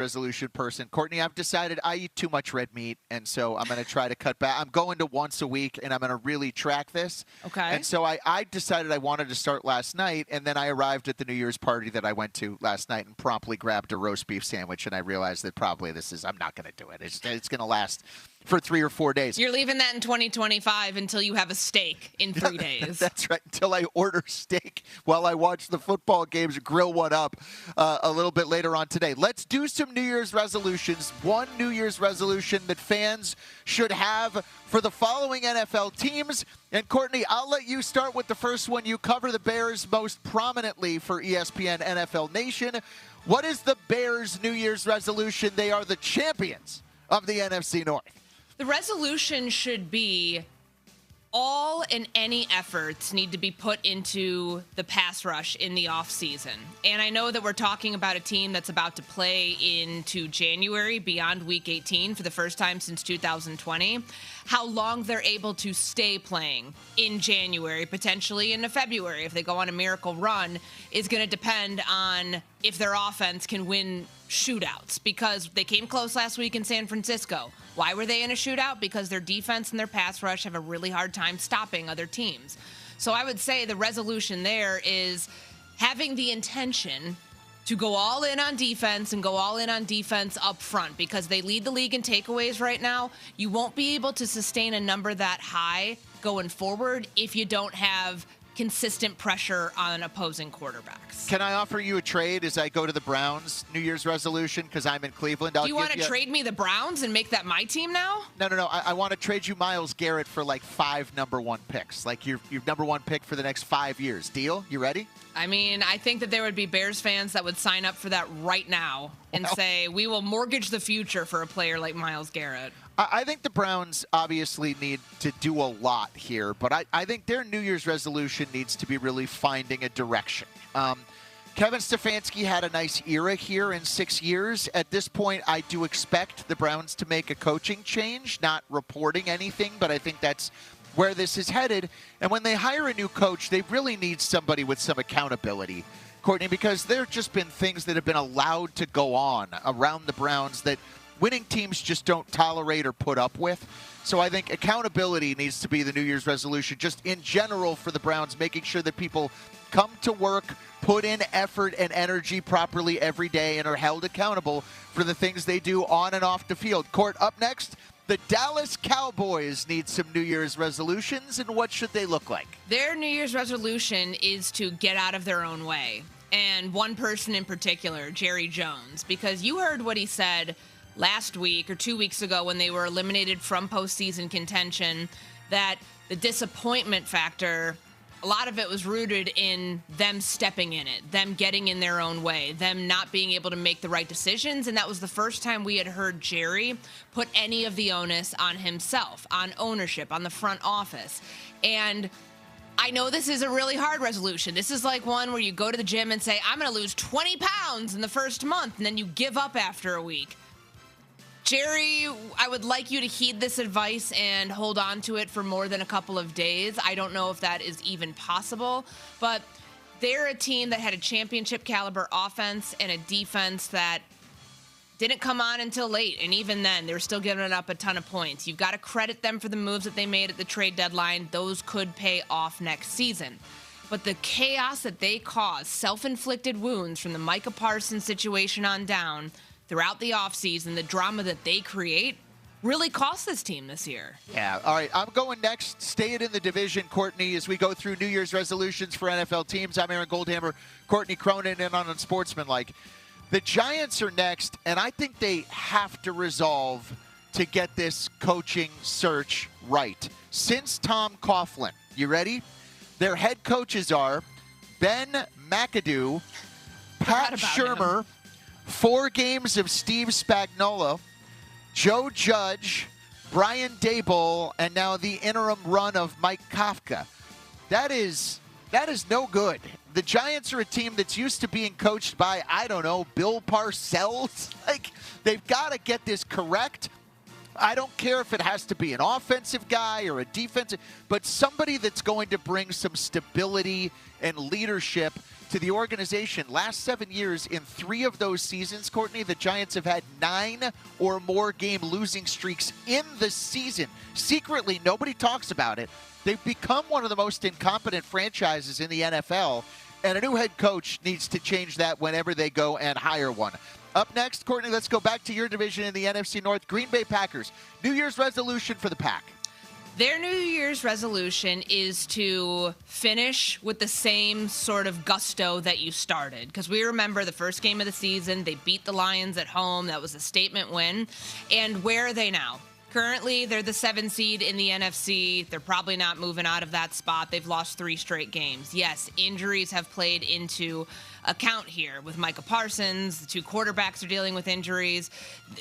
resolution person. Courtney, I've decided I eat too much red meat, and so I'm going to try to cut back. I'm going to once a week, and I'm going to really track this. Okay. And so I decided I wanted to start last night, and then I arrived at the New Year's party that I went to last night and promptly grabbed a roast beef sandwich, and I realized that probably I'm not going to do it. It's going to last for 3 or 4 days. You're leaving that in 2025 until you have a steak in 3 days. That's right, until I order steak while I watch the football games, grill one up a little bit later on today. Let's do some New Year's resolutions. One New Year's resolution that fans should have for the following NFL teams. And Courtney, I'll let you start with the first one. You cover the Bears most prominently for ESPN NFL Nation. What is the Bears' New Year's resolution? They are the champions of the NFC North. The resolution should be all and any efforts need to be put into the pass rush in the offseason. And I know that we're talking about a team that's about to play into January beyond Week 18 for the first time since 2020. How long they're able to stay playing in January, potentially into February, if they go on a miracle run, is going to depend on if their offense can win shootouts, because they came close last week in San Francisco. Why were they in a shootout? Because their defense and their pass rush have a really hard time stopping other teams. So I would say the resolution there is having the intention to go all in on defense and go all in on defense up front, because they lead the league in takeaways right now. You won't be able to sustain a number that high going forward if you don't have consistent pressure on opposing quarterbacks. Can I offer you a trade as I go to the Browns' New Year's resolution because I'm in Cleveland? Do you want to trade me the Browns and make that my team now? No. I want to trade you Myles Garrett for like 5 number 1 picks, like your number 1 pick for the next 5 years. Deal? You ready? I mean, I think that there would be Bears fans that would sign up for that right now and say, we will mortgage the future for a player like Myles Garrett. I think the Browns obviously need to do a lot here, but I think their New Year's resolution needs to be really finding a direction. Kevin Stefanski had a nice era here in 6 years. At this point, I do expect the Browns to make a coaching change, not reporting anything, but I think that's where this is headed. And when they hire a new coach, they really need somebody with some accountability, Courtney, because there have just been things that have been allowed to go on around the Browns that winning teams just don't tolerate or put up with. So I think accountability needs to be the New Year's resolution, just in general for the Browns, making sure that people come to work, put in effort and energy properly every day, and are held accountable for the things they do on and off the field. Court, up next, the Dallas Cowboys need some New Year's resolutions, and what should they look like? Their New Year's resolution is to get out of their own way. And one person in particular, Jerry Jones, because you heard what he said last week or 2 weeks ago when they were eliminated from postseason contention, that the disappointment factor, a lot of it was rooted in them stepping in it, them getting in their own way, them not being able to make the right decisions. And that was the first time we had heard Jerry put any of the onus on himself, on ownership, on the front office. And I know this is a really hard resolution. This is like one where you go to the gym and say, I'm going to lose 20 pounds in the first month, and then you give up after a week. Jerry, I would like you to heed this advice and hold on to it for more than a couple of days. I don't know if that is even possible, but they're a team that had a championship caliber offense and a defense that didn't come on until late. And even then, they were still giving up a ton of points. You've got to credit them for the moves that they made at the trade deadline. Those could pay off next season. But the chaos that they caused, self-inflicted wounds from the Micah Parsons situation on down, throughout the offseason, the drama that they create really cost this team this year. Yeah, all right, I'm going next. Stay it in the division, Courtney, as we go through New Year's resolutions for NFL teams. I'm Aaron Goldhammer, Courtney Cronin, and on Unsportsmanlike. The Giants are next, and I think they have to resolve to get this coaching search right. Since Tom Coughlin, you ready? Their head coaches are Ben McAdoo, Pat Shurmur, 4 games of Steve Spagnuolo, Joe Judge, Brian Daboll, and now the interim run of Mike Kafka. That is no good. The Giants are a team that's used to being coached by, I don't know, Bill Parcells. Like, they've got to get this correct. I don't care if it has to be an offensive guy or a defensive, but somebody that's going to bring some stability and leadership to the organization. Last 7 years, in 3 of those seasons, Courtney, the Giants have had 9 or more game losing streaks in the season. Secretly, nobody talks about it. They've become one of the most incompetent franchises in the NFL, and a new head coach needs to change that whenever they go and hire one. Up next, Courtney, let's go back to your division in the NFC North. Green Bay Packers. New Year's resolution for the Pack. Their New Year's resolution is to finish with the same sort of gusto that you started. Because we remember the first game of the season, they beat the Lions at home. That was a statement win. And where are they now? Currently, they're the 7th seed in the NFC. They're probably not moving out of that spot. They've lost 3 straight games. Yes, injuries have played into account here with Micah Parsons. The 2 quarterbacks are dealing with injuries.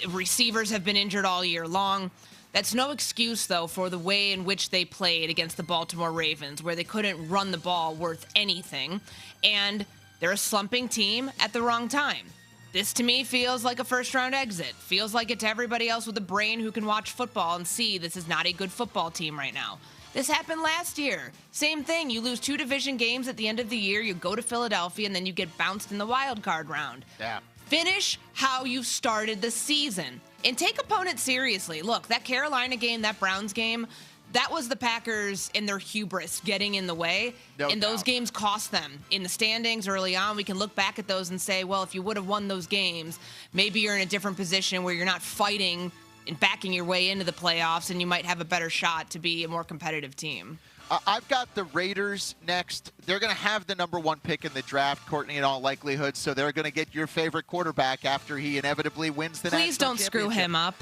Receivers have been injured all year long. That's no excuse, though, for the way in which they played against the Baltimore Ravens, where they couldn't run the ball worth anything. And they're a slumping team at the wrong time. This, to me, feels like a first-round exit. Feels like it to everybody else with a brain who can watch football and see this is not a good football team right now. This happened last year. Same thing. You lose 2 division games at the end of the year. You go to Philadelphia, and then you get bounced in the wild card round. Yeah. Finish how you started the season. And take opponents seriously. Look, that Carolina game, that Browns game, that was the Packers and their hubris getting in the way. And those games cost them in the standings early on. We can look back at those and say, well, if you would have won those games, maybe you're in a different position where you're not fighting and backing your way into the playoffs, and you might have a better shot to be a more competitive team. I've got the Raiders next. They're going to have the number 1 pick in the draft, Courtney, in all likelihood, so they're going to get your favorite quarterback after he inevitably wins the Please national don't screw him up.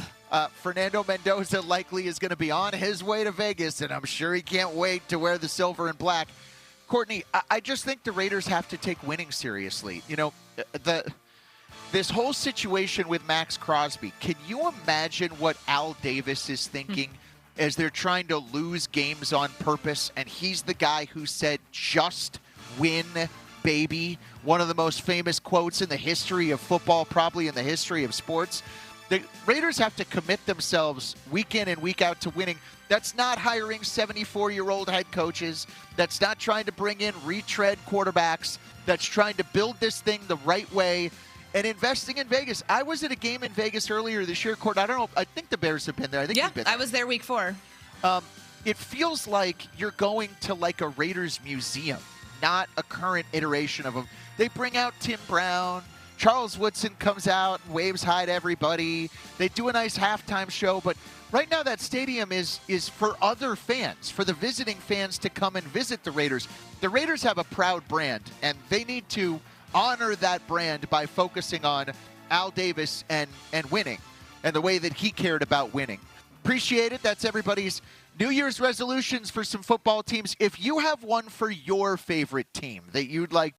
Fernando Mendoza likely is going to be on his way to Vegas, and I'm sure he can't wait to wear the silver and black. Courtney, I just think the Raiders have to take winning seriously. You know, this whole situation with Max Crosby, can you imagine what Al Davis is thinking as they're trying to lose games on purpose, and he's the guy who said, just win, baby. One of the most famous quotes in the history of football, probably in the history of sports. The Raiders have to commit themselves week in and week out to winning. That's not hiring 74-year-old head coaches. That's not trying to bring in retread quarterbacks. That's trying to build this thing the right way and investing in Vegas. I was at a game in Vegas earlier this year, Court. I don't know. I think the Bears have been there. I think you've been there. I was there week 4. It feels like you're going to like a Raiders museum, not a current iteration of them. They bring out Tim Brown. Charles Woodson comes out and waves hi to everybody. They do a nice halftime show, but right now that stadium is for other fans, for the visiting fans to come and visit the Raiders. The Raiders have a proud brand, and they need to honor that brand by focusing on Al Davis and winning and the way that he cared about winning. Appreciate it. That's everybody's New Year's resolutions for some football teams. If you have one for your favorite team that you'd like